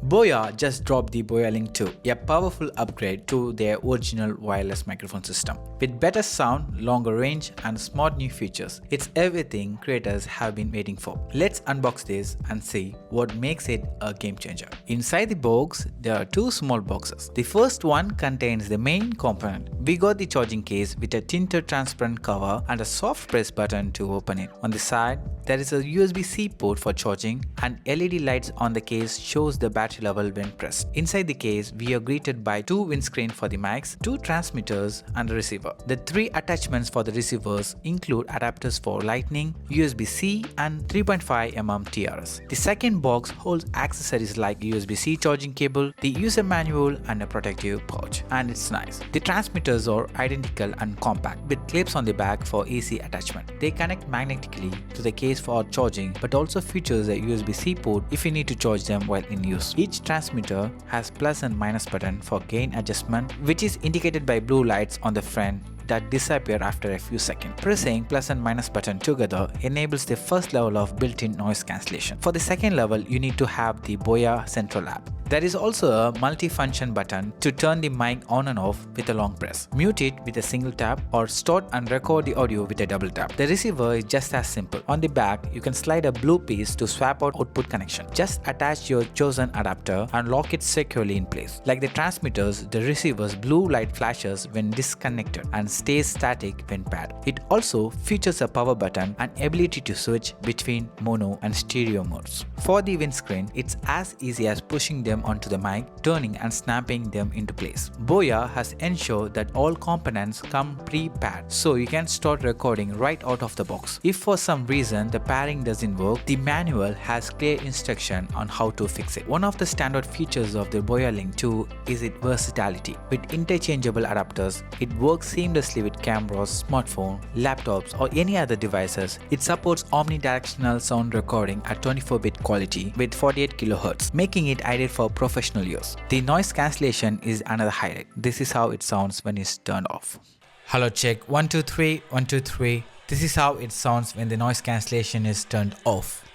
Boya just dropped the Boyalink 2, a powerful upgrade to their original wireless microphone system. With better sound, longer range, and smart new features, it's everything creators have been waiting for. Let's unbox this and see what makes it a game changer. Inside the box, there are two small boxes. The first one contains the main component. We got the charging case with a tinted transparent cover and a soft press button to open it. On the side, there is a USB-C port for charging, and LED lights on the case shows the battery level when pressed. Inside the case, we are greeted by two windscreens for the mics, two transmitters, and a receiver. The three attachments for the receivers include adapters for Lightning, USB-C, and 3.5mm TRS. The second box holds accessories like USB-C charging cable, the user manual, and a protective pouch. And it's nice. The transmitters are identical and compact with clips on the back for AC attachment. They connect magnetically to the case for charging, but also features a USB-C port if you need to charge them while in use. Each transmitter has plus and minus button for gain adjustment, which is indicated by blue lights on the front that disappear after a few seconds. Pressing plus and minus button together enables the first level of built-in noise cancellation. For the second level, you need to have the Boya Central app. There is also a multi-function button to turn the mic on and off with a long press, mute it with a single tap, or start and record the audio with a double tap. The receiver is just as simple. On the back, you can slide a blue piece to swap out output connection. Just attach your chosen adapter and lock it securely in place. Like the transmitters, the receiver's blue light flashes when disconnected and stays static when paired. It also features a power button and ability to switch between mono and stereo modes. For the windscreen, it's as easy as pushing them onto the mic, turning and snapping them into place. Boya has ensured that all components come pre-paired, so you can start recording right out of the box. If for some reason the pairing doesn't work, the manual has clear instruction on how to fix it. One of the standard features of the Boyalink 2 is its versatility. With interchangeable adapters, it works seamlessly with cameras, smartphones, laptops, or any other devices. It supports omnidirectional sound recording at 24-bit quality with 48 kHz, making it ideal for professional use. The noise cancellation is another highlight. This is how it sounds when it's turned off. Hello, check 1 2 3 1 2 3. This is how it sounds when the noise cancellation is turned off.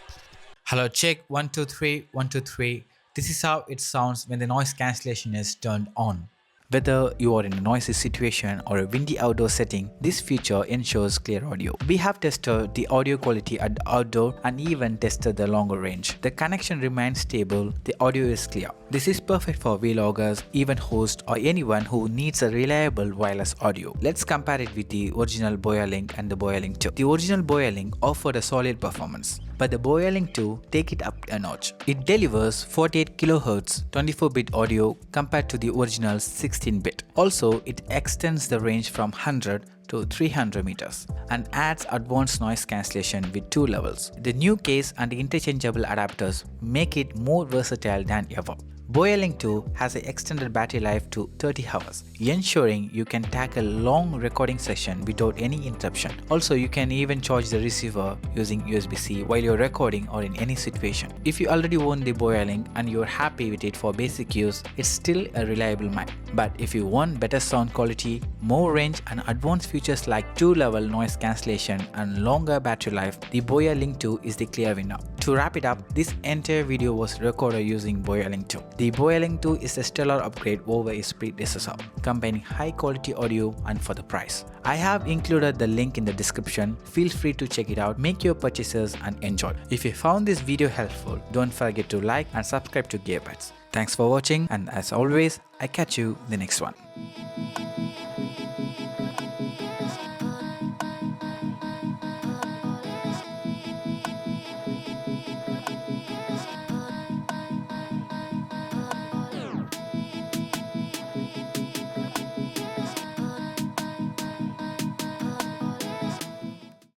Hello, check 1 2 3 1 2 3. This is how it sounds when the noise cancellation is turned on. Whether you are in a noisy situation or a windy outdoor setting, this feature ensures clear audio. We have tested the audio quality at the outdoor and even tested the longer range. The connection remains stable, the audio is clear. This is perfect for vloggers, event hosts, or anyone who needs a reliable wireless audio. Let's compare it with the original Boyalink and the Boyalink 2. The original Boyalink offered a solid performance, but the Boyalink 2 take it up a notch. It delivers 48 kHz 24-bit audio compared to the original 16-bit. Also, it extends the range from 100 to 300 meters and adds advanced noise cancellation with two levels. The new case and the interchangeable adapters make it more versatile than ever. Boyalink 2 has an extended battery life to 30 hours, ensuring you can tackle long recording session without any interruption. Also, you can even charge the receiver using USB-C while you're recording or in any situation. If you already own the Boyalink and you're happy with it for basic use, it's still a reliable mic. But if you want better sound quality, more range, and advanced features like 2-level noise cancellation and longer battery life, the Boyalink 2 is the clear winner. To wrap it up, this entire video was recorded using Boyalink 2. The Boyalink 2 is a stellar upgrade over its predecessor, combining high quality audio and for the price. I have included the link in the description. Feel free to check it out, make your purchases and enjoy. If you found this video helpful, don't forget to like and subscribe to Bytes. Thanks for watching, and as always, I catch you in the next one.